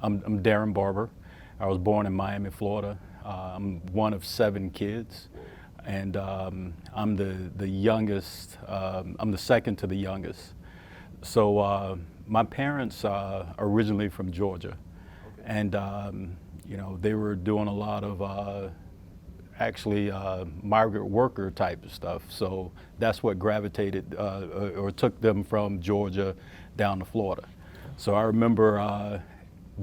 I'm Darren Barber. I was born in Miami, Florida. I'm one of 7 kids, and I'm the youngest. I'm the second to the youngest. So my parents are originally from Georgia, and they were doing a lot of actually migrant worker type of stuff. So that's what gravitated or took them from Georgia down to Florida. So I remember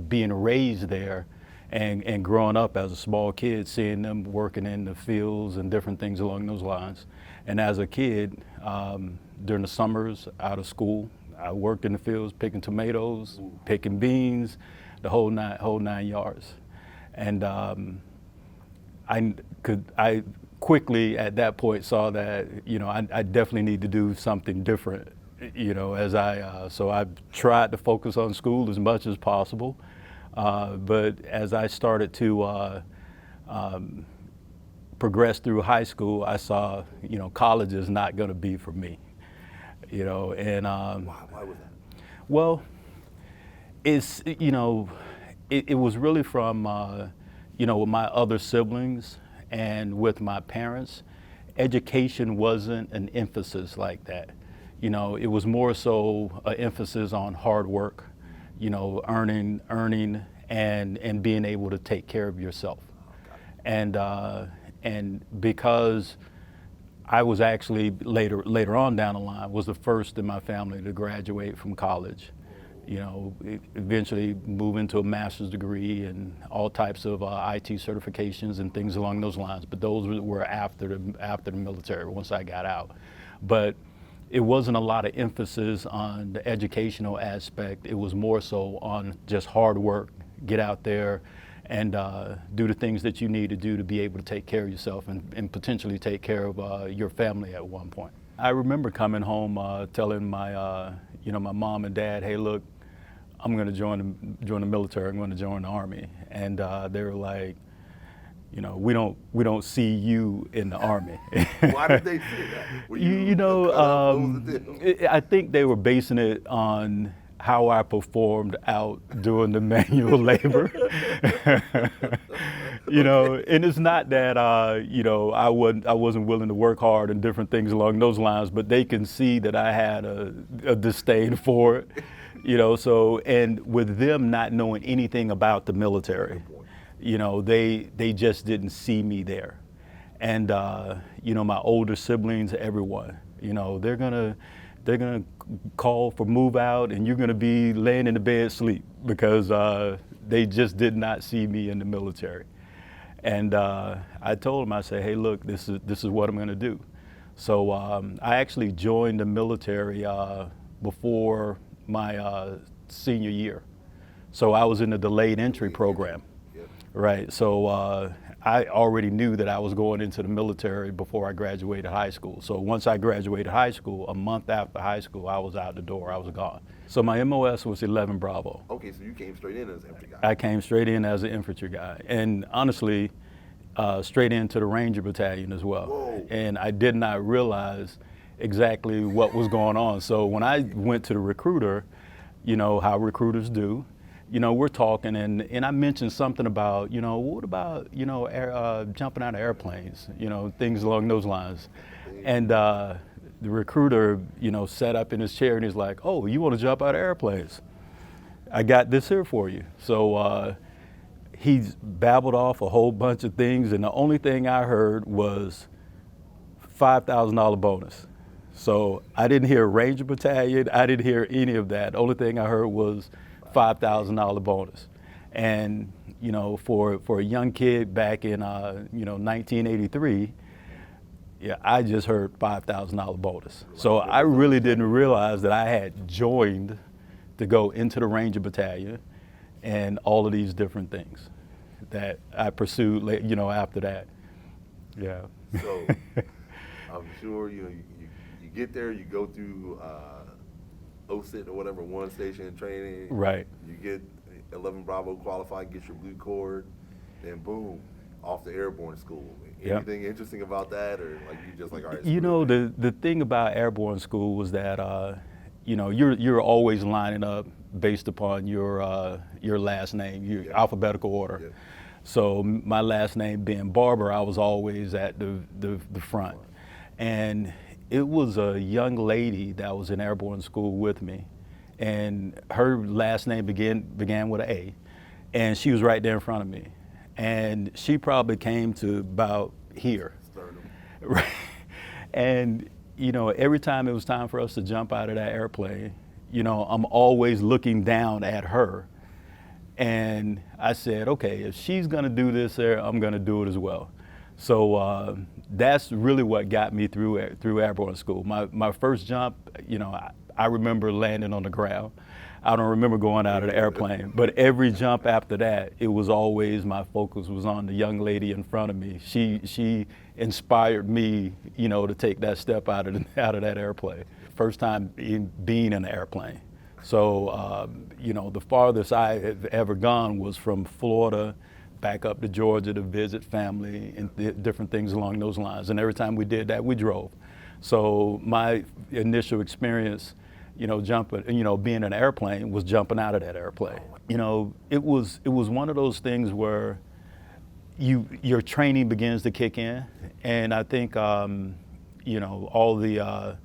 being raised there and growing up as a small kid, seeing them working in the fields and different things along those lines. And as a kid, during the summers out of school, I worked in the fields picking tomatoes, picking beans, the whole nine yards. And I quickly at that point saw that I definitely need to do something different. So I tried to focus on school as much as possible, but as I started to progress through high school, I saw college is not going to be for me. And why was that? Well, it's it was really from with my other siblings and with my parents, education wasn't an emphasis like that. It was more so an emphasis on hard work, earning and being able to take care of yourself. And because I was actually later on down the line was the first in my family to graduate from college. Eventually move into a master's degree and all types of IT certifications and things along those lines. But those were after the military, once I got out. But it wasn't a lot of emphasis on the educational aspect. It was more so on just hard work, get out there and do the things that you need to do to be able to take care of yourself and potentially take care of your family at one point. I remember coming home telling my my mom and dad, hey, look, I'm going to join the military. I'm going to join the Army. And they were like, we don't see you in the Army. Why did they say that? Were I think they were basing it on how I performed out doing the manual labor. And it's not that I wasn't willing to work hard and different things along those lines, but they can see that I had a disdain for it. So, and with them not knowing anything about the military, they just didn't see me there. And my older siblings, everyone, they're gonna call for move out, and you're gonna be laying in the bed asleep because they just did not see me in the military. And I told them, I said, hey, look, this is what I'm gonna do. So I actually joined the military before my senior year. So I was in the delayed entry program, right? So I already knew that I was going into the military before I graduated high school. So once I graduated high school, a month after high school, I was out the door, I was gone. So my MOS was 11 Bravo. Okay, so you came straight in as an infantry guy. I came straight in as an infantry guy. And honestly, straight into the Ranger Battalion as well. Whoa. And I did not realize exactly what was going on. So when I went to the recruiter, how recruiters do, we're talking and I mentioned something about, what about, jumping out of airplanes, things along those lines. And the recruiter, sat up in his chair and he's like, oh, you want to jump out of airplanes? I got this here for you. So he's babbled off a whole bunch of things, and the only thing I heard was $5,000 bonus. So I didn't hear Ranger Battalion, I didn't hear any of that. The only thing I heard was $5,000 bonus. And for a young kid back in 1983, yeah, I just heard $5,000 bonus. So I really didn't realize that I had joined to go into the Ranger Battalion and all of these different things that I pursued, after that. Yeah. So I'm sure you get there, you go through OSIT or whatever, one station training. Right. You get 11 Bravo qualified, get your blue cord, then boom, off to airborne school. Anything interesting about that, or like you just like, all right? The thing about airborne school was that you're always lining up based upon your last name, your Yeah. alphabetical order. Yeah. So my last name being Barber, I was always at the front. And it was a young lady that was in airborne school with me, and her last name began with an A, and she was right there in front of me, and she probably came to about here. Sternum. Right. And every time it was time for us to jump out of that airplane, I'm always looking down at her. And I said, okay, if she's gonna do this there, I'm gonna do it as well. So that's really what got me through airborne school. My first jump, I remember landing on the ground. I don't remember going out of the airplane, but every jump after that, it was always, my focus was on the young lady in front of me. She inspired me, to take that step out of that airplane. First time being in an airplane. So, the farthest I have ever gone was from Florida back up to Georgia to visit family and different things along those lines. And every time we did that, we drove. So my initial experience, jumping, being in an airplane was jumping out of that airplane. It was one of those things where your training begins to kick in. And I think, all the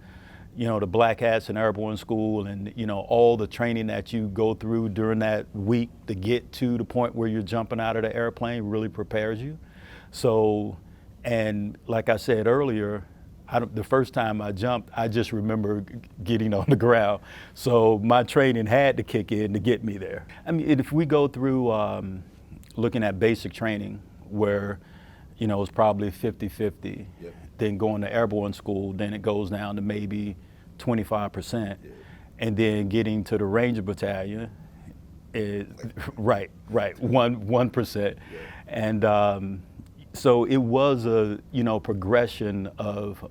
black hats in airborne school and, all the training that you go through during that week to get to the point where you're jumping out of the airplane really prepares you. So, and like I said earlier, the first time I jumped, I just remember getting on the ground. So my training had to kick in to get me there. I mean, if we go through looking at basic training where, it's probably 50-50, Yep. then going to airborne school, then it goes down to maybe 25%, and then getting to the Ranger Battalion is right, 1%, and so it was a progression of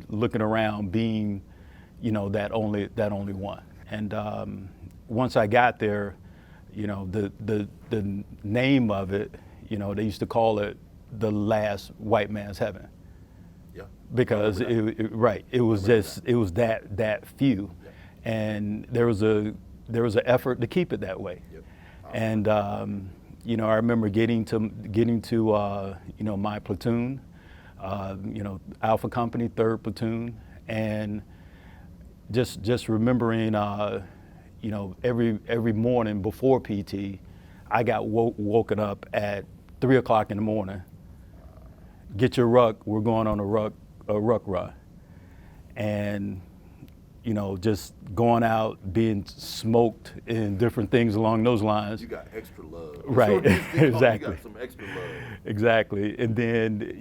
looking around, being that only one, and once I got there, the name of it, they used to call it the last white man's heaven. Yeah. Because it was that few, and there was an effort to keep it that way. Yep. And I remember getting to my platoon, Alpha Company, 3rd Platoon, and just remembering every morning before PT, I got woken up at 3 o'clock in the morning. Get your ruck, we're going on a ruck run. And, just going out, being smoked and different things along those lines. You got extra love. Right, exactly. You got some extra love. Exactly. And then,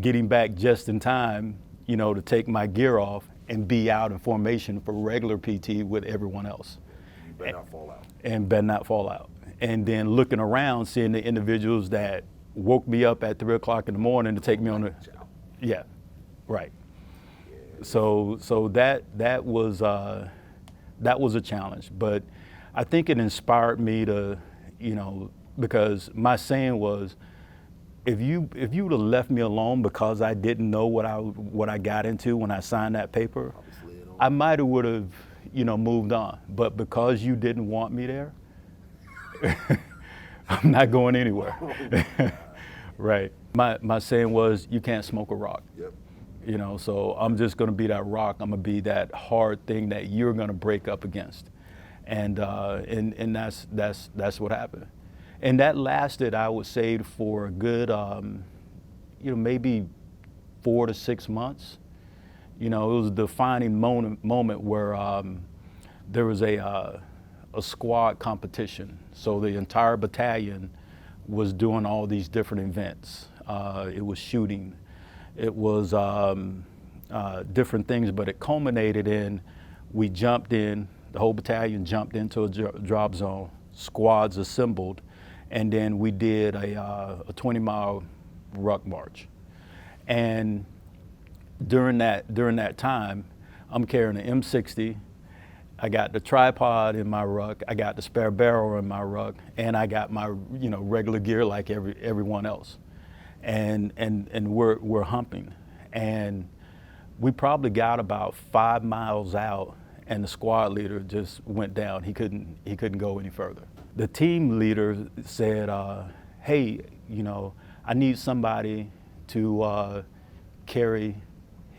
getting back just in time, to take my gear off and be out in formation for regular PT with everyone else. You better not fall out. And better not fall out. And then looking around, seeing the individuals that woke me up at 3 o'clock in the morning to take me on yeah, right. So that was a challenge, but I think it inspired me to, because my saying was, if you would have left me alone because I didn't know what I got into when I signed that paper, I might have would have moved on. But because you didn't want me there, I'm not going anywhere. Right. My saying was, you can't smoke a rock. Yep. So I'm just going to be that rock. I'm going to be that hard thing that you're going to break up against, and that's what happened. And that lasted, I would say, for a good, maybe 4 to 6 months. It was a defining moment where there was a squad competition. So the entire battalion was doing all these different events. It was shooting. It was different things, but it culminated in, we jumped in, the whole battalion jumped into a drop zone, squads assembled, and then we did a 20-mile ruck march. And during that time, I'm carrying an M60, I got the tripod in my ruck, I got the spare barrel in my ruck, and I got my regular gear like everyone else. And we're humping, and we probably got about 5 miles out, and the squad leader just went down. He couldn't go any further. The team leader said, hey, you know, I need somebody to carry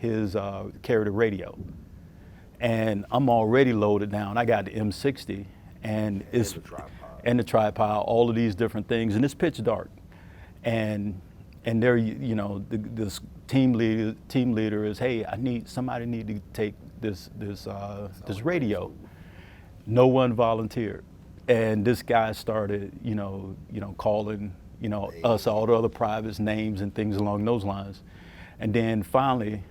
the radio. And I'm already loaded down. I got the M60 and the tripod, all of these different things, and it's pitch dark. And there, you know, this team leader is, hey, somebody need to take this radio. No one volunteered, and this guy started, you know, calling, you know, us, all the other privates, names and things along those lines. And then finally,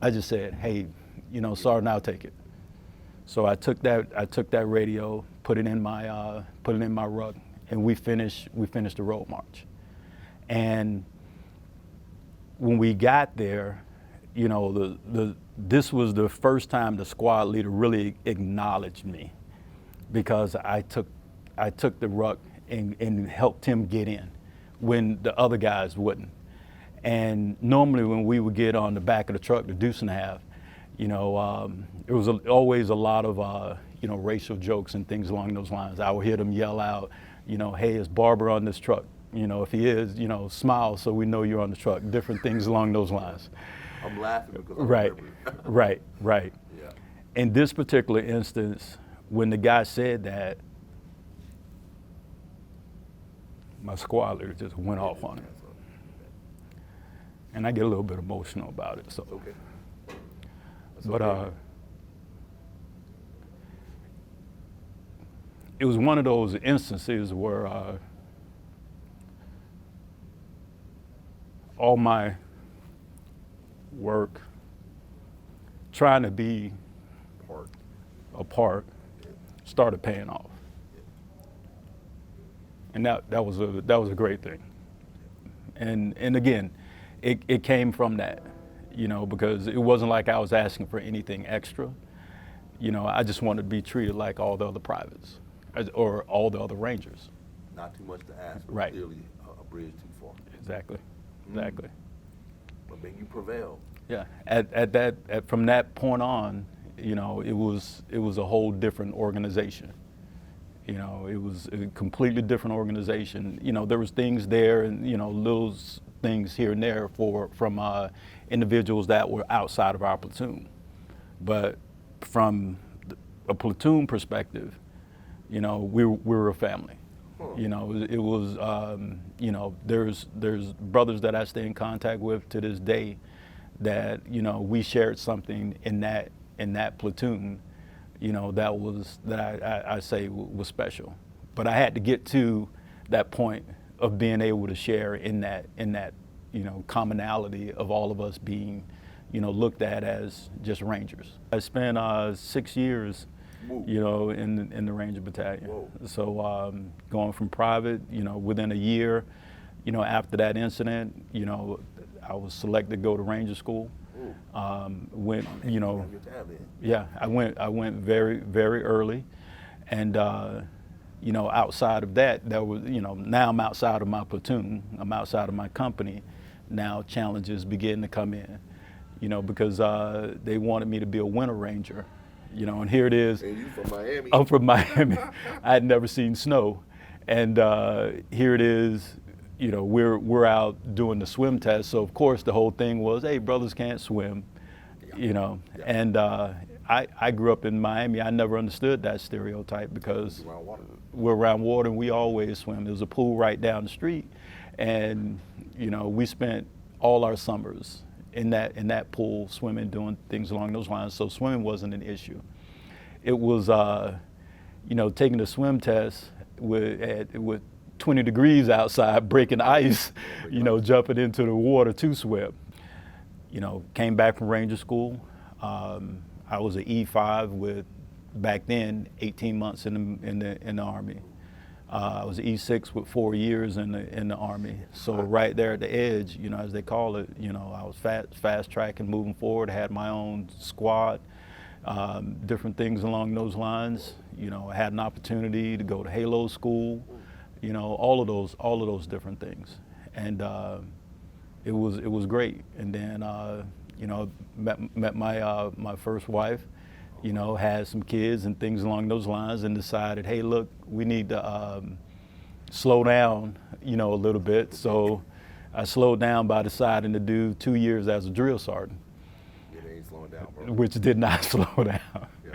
I just said, hey, you know, Sergeant, I'll take it. So I took that radio, put it in my ruck, and we finished the road march. And when we got there, you know, this was the first time the squad leader really acknowledged me, because I took the ruck and helped him get in when the other guys wouldn't. And normally when we would get on the back of the truck, the deuce and a half, you know, it was always a lot of, you know, racial jokes and things along those lines. I would hear them yell out, you know, hey, is Barber on this truck? You know, if he is, you know, smile so we know you're on the truck, different things along those lines. I'm laughing because I Right. Yeah. In this particular instance, when the guy said that, my squad leader just went off on him. And I get a little bit emotional about it. So. It's okay. But it was one of those instances where all my work, trying to be a part, started paying off, and that was a great thing. And again, it came from that. You know, because it wasn't like I was asking for anything extra. You know, I just wanted to be treated like all the other privates or all the other Rangers. Not too much to ask, but right. Clearly a bridge too far. Exactly. But man, you prevailed. Yeah. From that point on, you know, it was a whole different organization. You know, it was a completely different organization. You know, there was things there, and you know, little things here and there from individuals that were outside of our platoon. But from a platoon perspective, you know, we were a family. You know, it was, you know, there's brothers that I stay in contact with to this day that, you know, we shared something in that platoon, you know, that I say was special. But I had to get to that point of being able to share in that, you know, commonality of all of us being, you know, looked at as just Rangers. I spent 6 years, you know, in the Ranger Battalion. Whoa. So going from private, you know, within a year, you know, after that incident, you know, I was selected to go to Ranger School. Went, you know, yeah, I went very, very early, and you know, outside of that, there was, you know, now I'm outside of my platoon, I'm outside of my company. Now challenges begin to come in, you know, because they wanted me to be a winter ranger, you know, and here it is. And you from Miami? I'm from Miami. I had never seen snow, and here it is. You know, we're out doing the swim test, so of course the whole thing was, hey, brothers can't swim, you know, and I grew up in Miami. I never understood that stereotype because we're around water and we always swim. There's a pool right down the street, and you know, we spent all our summers in that pool swimming, doing things along those lines. So swimming wasn't an issue. It was, you know, taking the swim test with 20 degrees outside, breaking ice, you know, jumping into the water to swim. You know, came back from Ranger School. I was an E5 with, back then, 18 months in the Army. I was E6 with 4 years in the Army. So right there at the edge, you know, as they call it, you know, I was fast tracking, moving forward, had my own squad, different things along those lines. You know, I had an opportunity to go to Halo School, you know, all of those different things. And it was great. And then, you know, met my first wife, you know, had some kids and things along those lines, and decided, hey, look, we need to slow down, you know, a little bit. So I slowed down by deciding to do 2 years as a drill sergeant. Yeah, they ain't slowing down, bro. Which did not slow down. Yeah.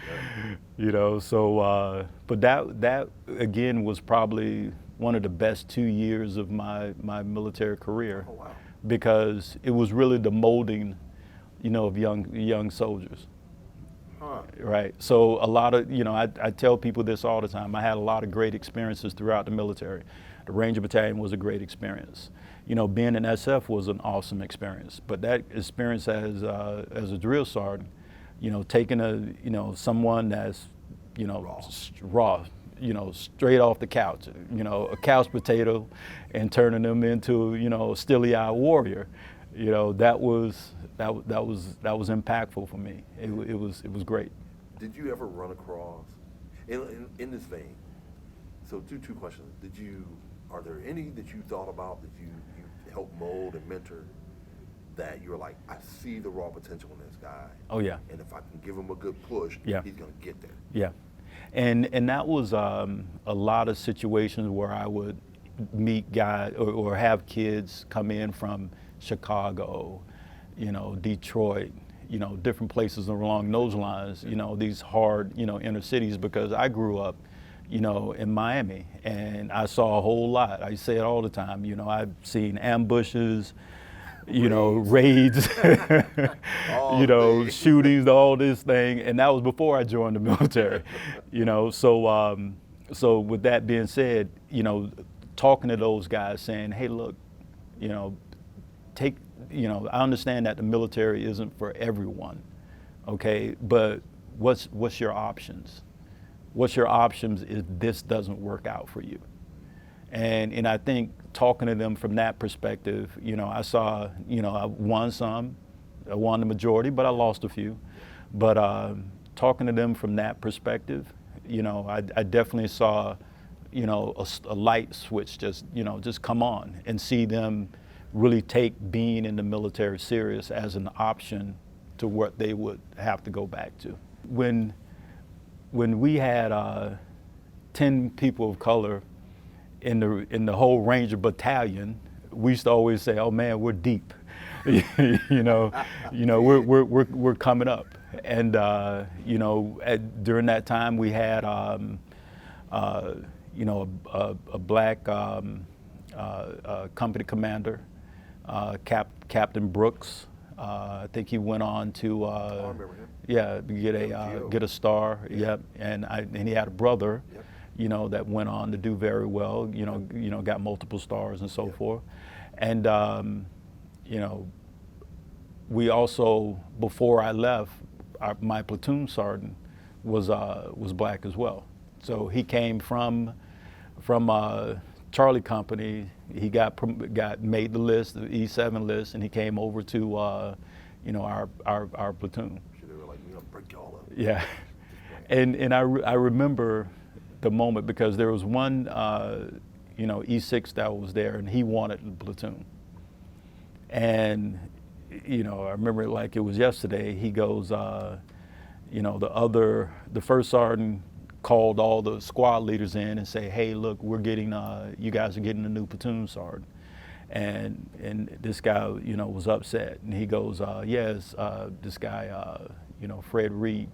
Yeah. You know, so, but that again was probably one of the best 2 years of my military career. Oh, wow. Because it was really the molding, you know, of young soldiers. Huh. Right. So a lot of, you know, I tell people this all the time. I had a lot of great experiences throughout the military. The Ranger Battalion was a great experience. You know, being in SF was an awesome experience. But that experience as a drill sergeant, you know, taking someone that's, you know, raw, you know, straight off the couch, you know, a couch potato, and turning them into, you know, a steely-eyed warrior, you know, that was impactful for me. It was great. Did you ever run across, in this vein? So two questions. Are there any that you thought about that you helped mold and mentor that you were like, I see the raw potential in this guy. Oh yeah. And if I can give him a good push, yeah, he's gonna get there. Yeah. And that was a lot of situations where I would meet guys or have kids come in from Chicago, you know, Detroit, you know, different places along those lines, you know, these hard, you know, inner cities, because I grew up, you know, in Miami, and I saw a whole lot. I say it all the time, you know, I've seen ambushes, you know, raids, you know, shootings, all this thing, and that was before I joined the military, you know. So, so with that being said, you know, talking to those guys, saying, hey, look, you know, you know, I understand that the military isn't for everyone, okay, but what's your options? What's your options if this doesn't work out for you? And I think talking to them from that perspective, you know, I saw, you know, I won some, I won the majority, but I lost a few. But talking to them from that perspective, you know, I definitely saw, you know, a light switch just, you know, just come on, and see them really take being in the military serious as an option to what they would have to go back to. When we had 10 people of color in the whole Ranger Battalion, we used to always say, "Oh man, we're deep," you know, we're coming up. And you know, during that time, we had you know, a black company commander, Captain Brooks. I think he went on to I remember him. yeah, get a star. Yep, and he had a brother. Yep. You know, that went on to do very well, you know, got multiple stars and so forth. And, you know, we also, before I left, my platoon sergeant was black as well. So he came from Charlie Company. He got made the list, the E7 list, and he came over to, you know, our platoon. They were like, we're gonna break y'all up. Yeah, and I remember the moment, because there was one, you know, E6 that was there, and he wanted the platoon. And, you know, I remember it like it was yesterday. He goes, you know, the first sergeant called all the squad leaders in and say, hey, look, we're getting, you guys are getting a new platoon sergeant. And this guy, you know, was upset. And he goes, yes, this guy, you know, Fred Reed,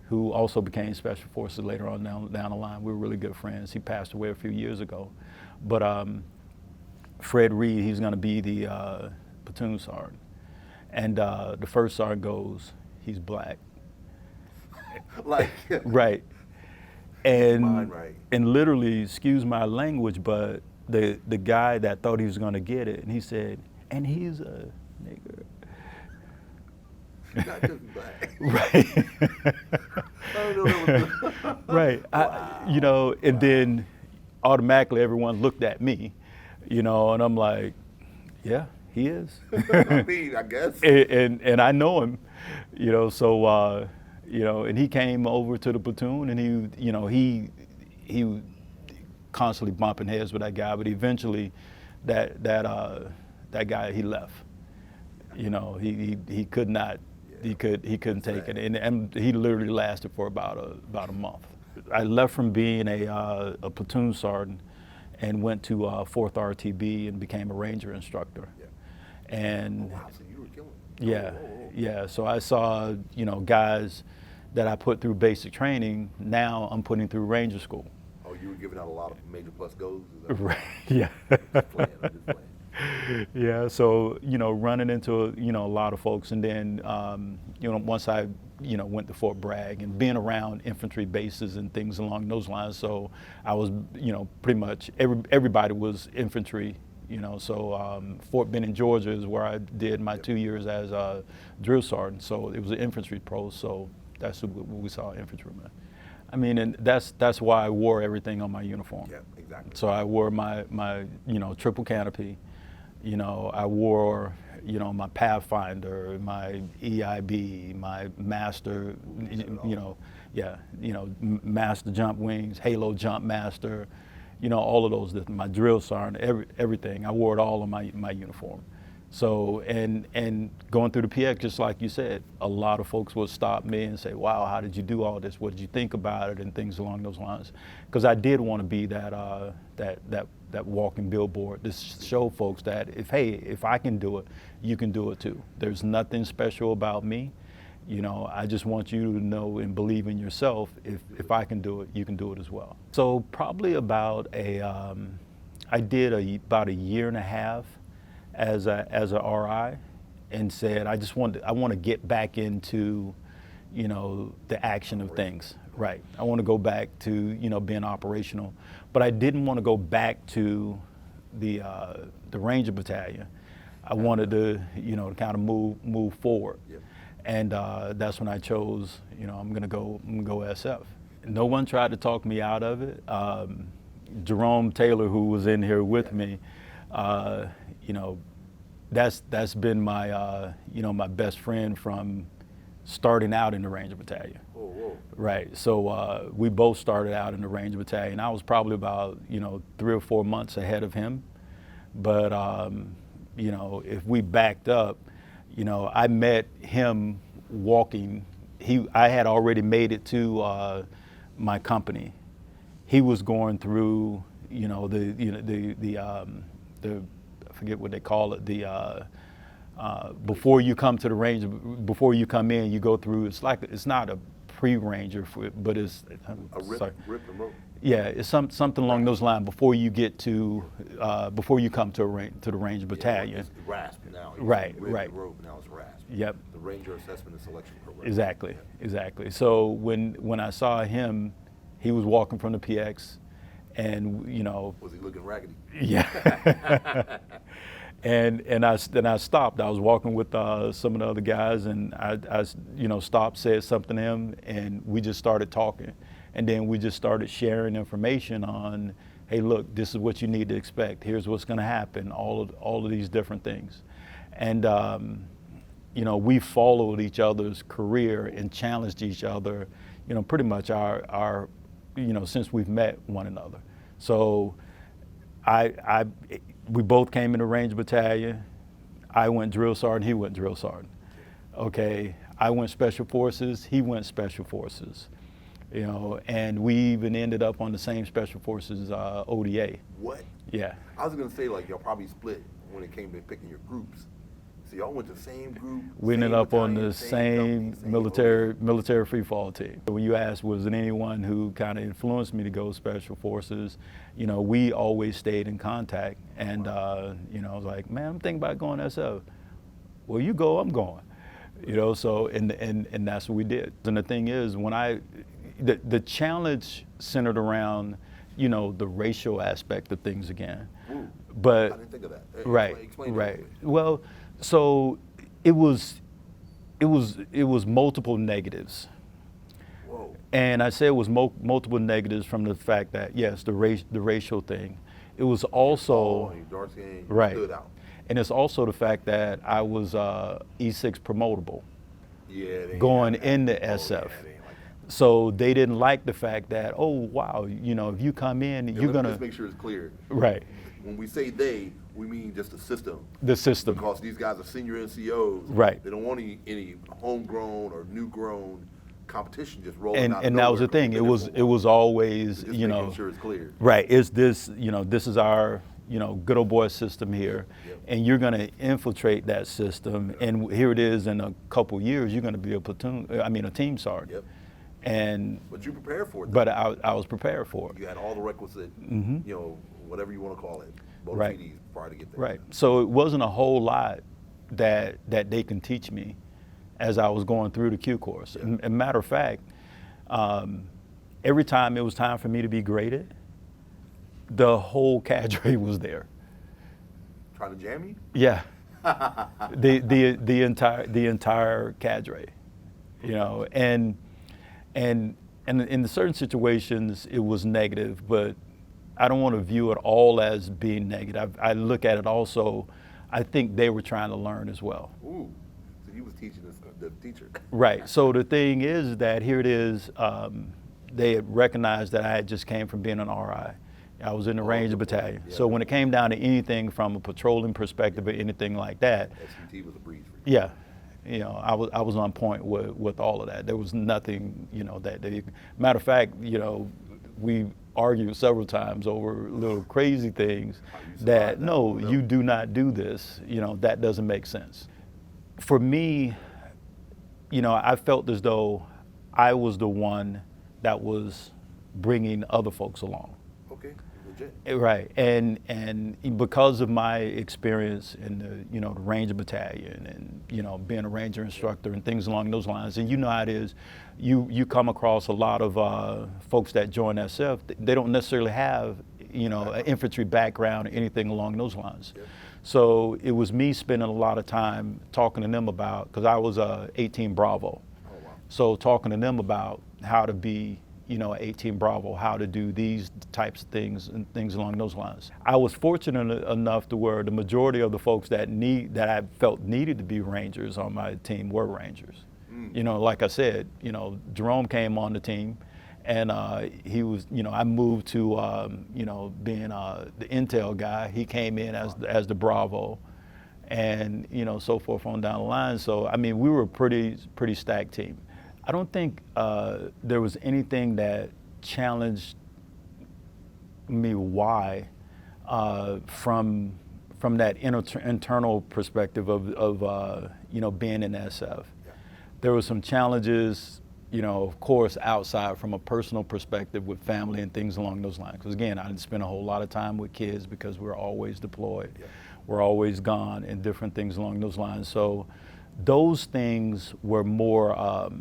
who also became Special Forces later on down the line. We were really good friends. He passed away a few years ago. But Fred Reed, he's gonna be the platoon sergeant. And the first sergeant goes, he's black. Like, right. And, right. And literally, excuse my language, but the guy that thought he was gonna get it, and he said, and he's a nigger. Not just black. Right. Right. Wow. You know, and then automatically everyone looked at me, you know, and I'm like, yeah, he is. I mean, I guess. And I know him, you know, so, you know, and he came over to the platoon, and he, you know, he constantly bumping heads with that guy, but eventually that guy, he left. You know, he could not, He couldn't take Sad. it, and he literally lasted for about a month. I left from being a platoon sergeant and went to 4th RTB and became a Ranger instructor. Yeah. And Oh, wow, so you were killing. yeah, Oh. yeah. So I saw, guys that I put through basic training. Now I'm putting through Ranger school. Oh, you were giving out a lot of major plus goes? Is that Right. Yeah. I'm just playing. Yeah. So running into a lot of folks, and then once I went to Fort Bragg and being around infantry bases and things along those lines. So I was pretty much everybody was infantry. So Fort Benning, Georgia is where I did my 2 years as a drill sergeant. So it was an infantry post. So that's what we saw, infantrymen. I mean, and that's why I wore everything on my uniform. Yeah, exactly. So I wore my triple canopy. I wore my Pathfinder, my EIB, my Master, Master Jump Wings, Halo Jump Master, all of those. My drill sergeant, everything. I wore it all on my uniform. So and going through the PX, just like you said, a lot of folks would stop me and say, "Wow, how did you do all this? What did you think about it?" and things along those lines. Because I did want to be that walking billboard to show folks that if I can do it, you can do it too. There's nothing special about me. I just want you to know and believe in yourself. If I can do it, you can do it as well. So probably about I did about a year and a half as a RI, and said I want to get back into the action of things. Right. I want to go back to being operational, but I didn't want to go back to the Ranger Battalion. I wanted to kind of move forward. Yep. And that's when I chose, I'm gonna go SF. No one tried to talk me out of it. Jerome Taylor, who was in here with me, that's been my my best friend from starting out in the Ranger Battalion. Whoa. Right. So we both started out in the Ranger Battalion. I was probably about 3 or 4 months ahead of him, but if we backed up, I met him walking. I had already made it to my company. He was going through, the I forget what they call it. Before you come to the Ranger, before you come in, you go through. It's not a pre-Ranger, but it's A rip and rope. Yeah, it's something along those lines before you get to before you come to the Ranger Battalion. It's RASP now. Right. And rope, now it's RASP. Yep. The Ranger Assessment and Selection Program. Exactly. So when I saw him, he was walking from the PX, and Was he looking raggedy? Yeah. and I stopped. I was walking with some of the other guys, and I stopped, said something to him, and we just started talking. And then we just started sharing information on, hey, look, this is what you need to expect. Here's what's going to happen. All of these different things, and we followed each other's career and challenged each other. Pretty much our since we've met one another. So we both came in the Ranger Battalion. I went drill sergeant. He went drill sergeant. Okay. I went Special Forces. He went Special Forces. And we even ended up on the same Special Forces ODA. What? Yeah. I was gonna say y'all probably split when it came to picking your groups. So y'all went to the same group. We ended up on the same same military free fall team. When you asked, was it anyone who kind of influenced me to go Special Forces? We always stayed in contact, and I was like, man, I'm thinking about going SF. Well, you go, I'm going. So and that's what we did. And the thing is, the challenge centered around, the racial aspect of things again. Ooh, but I didn't think of that. Explain right. That. Well, so it was multiple negatives. Whoa. And I say it was multiple negatives from the fact that, yes, the racial thing. It was also Dark skin, right. Stood out. And it's also the fact that I was E6 promotable. Yeah. Going into SF. Yeah, they ain't like So they didn't like the fact that, oh, wow, you know, if you come in, Yeah, you're let me going just to, make sure it's clear. right, When we say they, we mean just the system. the system. Because these guys are senior NCOs. Right. They don't want any homegrown or new grown competition just rolling out of And that was nowhere the thing. because they've been It there for a was while. always, So just you making know, sure it's clear. right. Is this, you know, this is our, you know, good old boy system here, Yep. and you're going to infiltrate that system. And here it is in a couple years, you're going to be a team sergeant. Yep. And But you prepared for it. but I was prepared for it. You had all the requisite, Mhm. you know, whatever you want to call it, Right. motivators prior to get there. Right. So it wasn't a whole lot that they can teach me as I was going through the Q course. Yeah. And matter of fact, every time it was time for me to be graded, the whole cadre was there. Trying to jam you? Yeah. the entire cadre, you know, and in certain situations it was negative, but I don't want to view it all as being negative. I look at it also, I think they were trying to learn as well. Ooh. So he was teaching the teacher. Right. So the thing is that here it is, they had recognized that I had just came from being an RI. I was in the Ranger Battalion. Yeah. So when it came down to anything from a patrolling perspective or anything like that, SUT was a breeze for you. yeah, you know, I was on point with all of that. There was nothing, you know, matter of fact, you know, we argued several times over little crazy things that, no, you do not do this, you know, that doesn't make sense. For me, you know, I felt as though I was the one that was bringing other folks along. Okay, legit. Right, and because of my experience in the, you know, the Ranger Battalion and, you know, being a Ranger instructor and things along those lines, and you know how it is, you come across a lot of folks that join SF, they don't necessarily have, you know, an infantry background or anything along those lines. Yep. So it was me spending a lot of time talking to them about, because I was 18 Bravo, Oh, wow. so talking to them about how to be, you know, 18 Bravo, how to do these types of things and things along those lines. I was fortunate enough to where the majority of the folks that I felt needed to be Rangers on my team were Rangers. You know, like I said, you know, Jerome came on the team, and he was, you know, I moved to, you know, being the intel guy. He came in as the Bravo, and, you know, so forth on down the line. So I mean, we were a pretty stacked team. I don't think there was anything that challenged me from that internal perspective of you know, being in SF. Yeah. There were some challenges, you know, of course, outside from a personal perspective with family and things along those lines. Because again, I didn't spend a whole lot of time with kids because we were always deployed. Yeah. We're always gone and different things along those lines. So those things were more of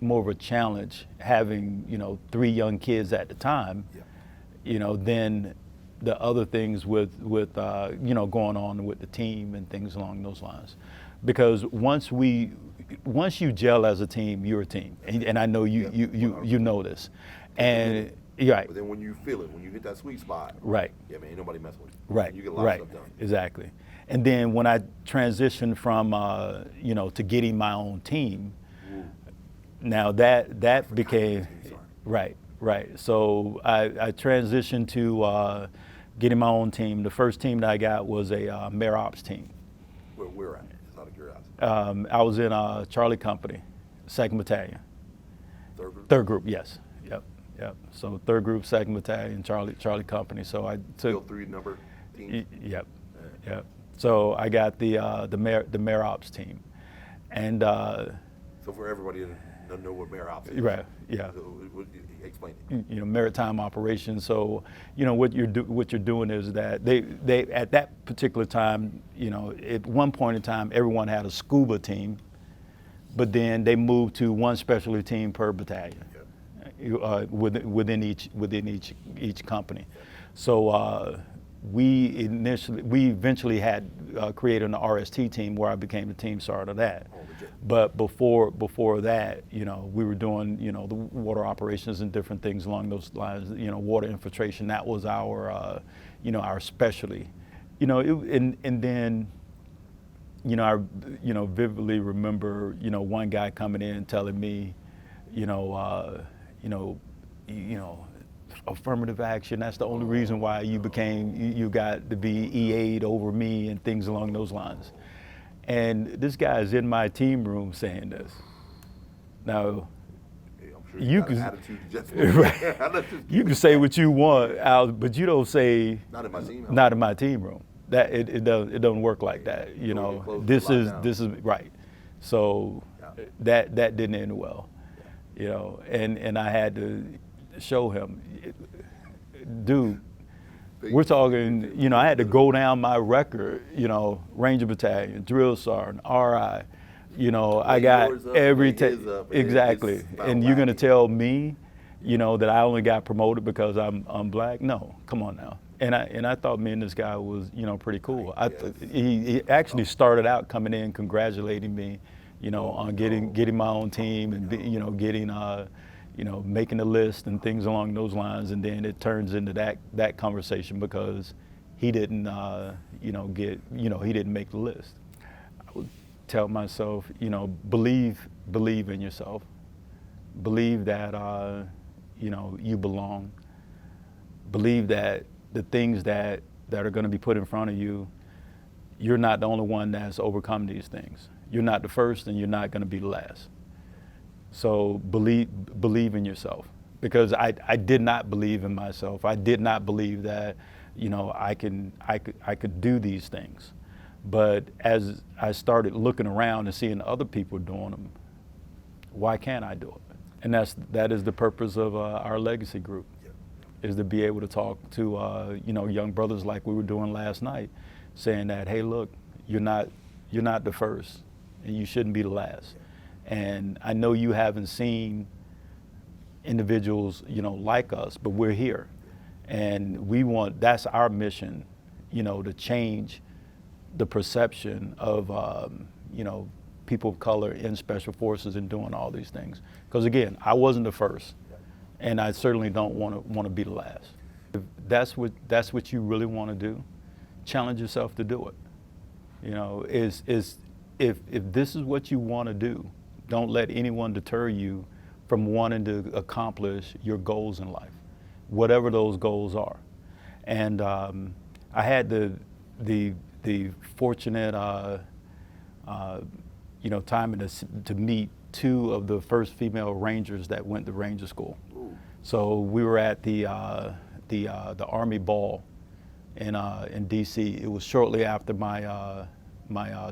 a challenge, having, you know, 3 young kids at the time, Yeah. you know, than the other things with you know, going on with the team and things along those lines. Because once you gel as a team, you're a team, and I know you know this, and you're right. But then when you feel it, when you hit that sweet spot, Right. yeah, man, ain't nobody messing with you. Right, You get a lot right, of stuff done. exactly. And then when I transitioned from, you know, to getting my own team, Ooh. now that became, Sorry. right. So I transitioned to getting my own team. The first team that I got was a Mare Ops team. Where we're at, just out of curiosity. I was in Charlie Company, 2nd Battalion. Third group? 3rd Group, yes. Yep. So 3rd Group, 2nd Battalion, Charlie Company. So I Still took. 3 number team? Yep. So I got the Mare Ops team, and So for everybody that doesn't know what Mare Ops is. right, yeah. So, explain it. You know, maritime operations. So, you know, what you're doing is that they at that particular time, you know, at one point in time, everyone had a scuba team, but then they moved to one specialty team per battalion, within each company. So we eventually had created an RST team where I became the team sergeant of that. Oh, legit. But before that, you know, we were doing, you know, the water operations and different things along those lines. You know, water infiltration, that was our, you know, our specialty. You know, and then, you know, I, you know, vividly remember, you know, one guy coming in and telling me, you know, affirmative action. That's the only reason why you you got to be EA'd over me and things along those lines. And this guy is in my team room saying this. Now, Hey, I'm sure you got an can, attitude just right. You can say what you want, Al, but you don't say not in my team. not in my team room. That it doesn't work like that. You Door get know, closed, this lock is down. right. So Yeah. that didn't end well. You know, and I had to show him, dude. We're talking, you know, I had to go down my record, you know, Ranger Battalion, Drill Sergeant, RI, you know, I got every, exactly. And you're gonna tell me, you know, that I only got promoted because I'm black? No, come on now. And I thought me and this guy was, you know, pretty cool. He actually started out coming in congratulating me, you know, on getting my own team and, you know, getting, you know, making the list and things along those lines, and then it turns into that conversation because he didn't, you know, he didn't make the list. I would tell myself, you know, believe in yourself, believe that, you know, you belong, believe that the things that are going to be put in front of you, you're not the only one that's overcome these things. You're not the first, and you're not going to be the last. So believe in yourself, because I did not believe in myself. I did not believe that, you know, I could do these things. But as I started looking around and seeing other people doing them, why can't I do it? And that is the purpose of our legacy group, is to be able to talk to you know, young brothers like we were doing last night, saying that, hey, look, you're not the first, and you shouldn't be the last. And I know you haven't seen individuals, you know, like us, but we're here. And that's our mission, you know, to change the perception of, you know, people of color in special forces and doing all these things. Because again, I wasn't the first, and I certainly don't want to be the last. If that's what you really want to do, challenge yourself to do it. You know, if this is what you want to do, don't let anyone deter you from wanting to accomplish your goals in life, whatever those goals are. And I had the fortunate you know, time to meet two of the first female Rangers that went to Ranger School. Ooh. So we were at the Army Ball in D.C. It was shortly after my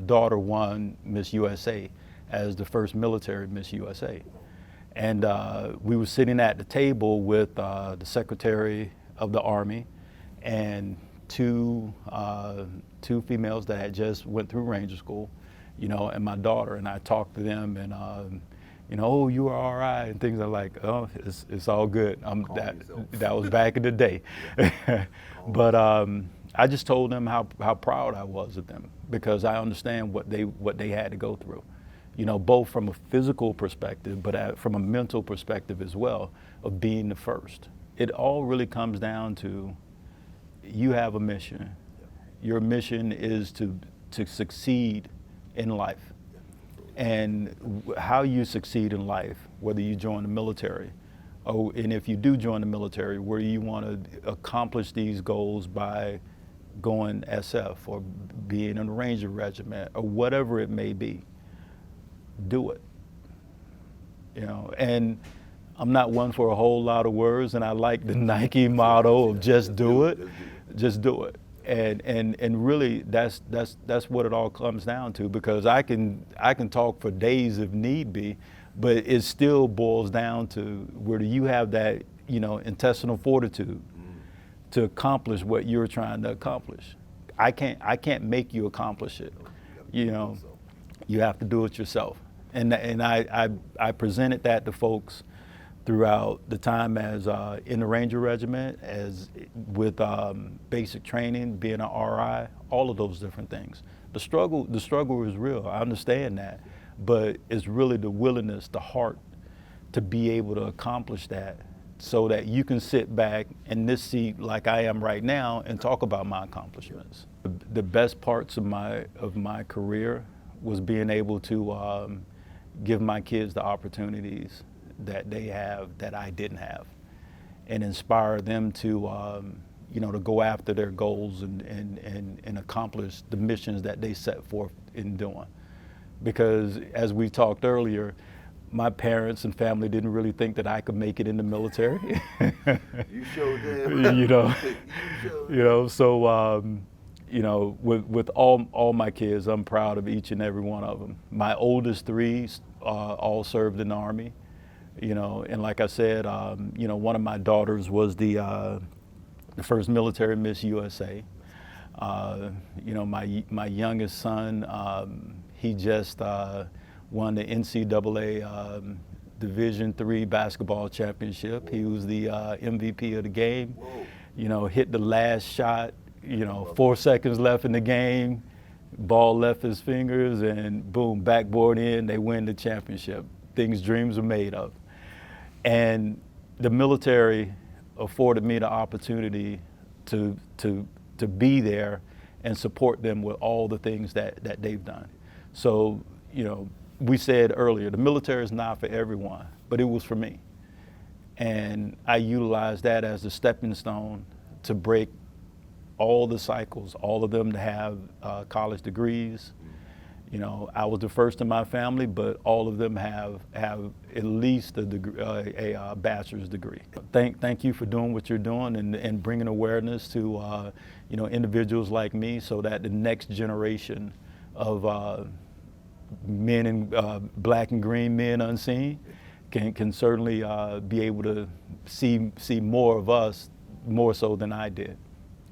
daughter won Miss USA as the first military Miss USA. And we were sitting at the table with the Secretary of the Army and two females that had just went through Ranger School, you know, and my daughter. And I talked to them, and you know, oh, you are all right, and things. I'm like, oh, it's all good. That was back in the day. But I just told them how proud I was of them, because I understand what they had to go through. You know, both from a physical perspective, but from a mental perspective as well, of being the first. It all really comes down to, you have a mission. Your mission is to succeed in life. And how you succeed in life, whether you join the military, and if you do join the military, where you want to accomplish these goals by going SF or being in a Ranger regiment or whatever it may be, do it. You know, and I'm not one for a whole lot of words, and I like the Nike motto of just do it, just do it. And really that's what it all comes down to, because I can talk for days if need be, but it still boils down to, where do you have that, you know, intestinal fortitude to accomplish what you're trying to accomplish. I can't make you accomplish it. You know, you have to do it yourself. And I presented that to folks throughout the time as in the Ranger Regiment, as with basic training, being an RI, all of those different things. The struggle is real. I understand that, but it's really the willingness, the heart, to be able to accomplish that, so that you can sit back in this seat like I am right now and talk about my accomplishments. The best parts of my career was being able to give my kids the opportunities that they have that I didn't have, and inspire them to, to go after their goals and accomplish the missions that they set forth in doing. Because as we talked earlier, my parents and family didn't really think that I could make it in the military. You showed them. With all my kids, I'm proud of each and every one of them. My oldest three all served in the Army, and like I said, one of my daughters was the first military Miss USA. My youngest son, he just won the NCAA Division III basketball championship. He was the MVP of the game. Hit the last shot, 4 seconds left in the game, ball left his fingers, and boom, backboard in, they win the championship. Things dreams are made of. And the military afforded me the opportunity to be there and support them with all the things that they've done. So, we said earlier, the military is not for everyone, but it was for me. And I utilized that as a stepping stone to break all the cycles, all of them to have college degrees. I was the first in my family, but all of them have at least a bachelor's degree. Thank you for doing what you're doing and bringing awareness to individuals like me, so that the next generation of men and black and green men unseen can certainly be able to see more of us, more so than I did.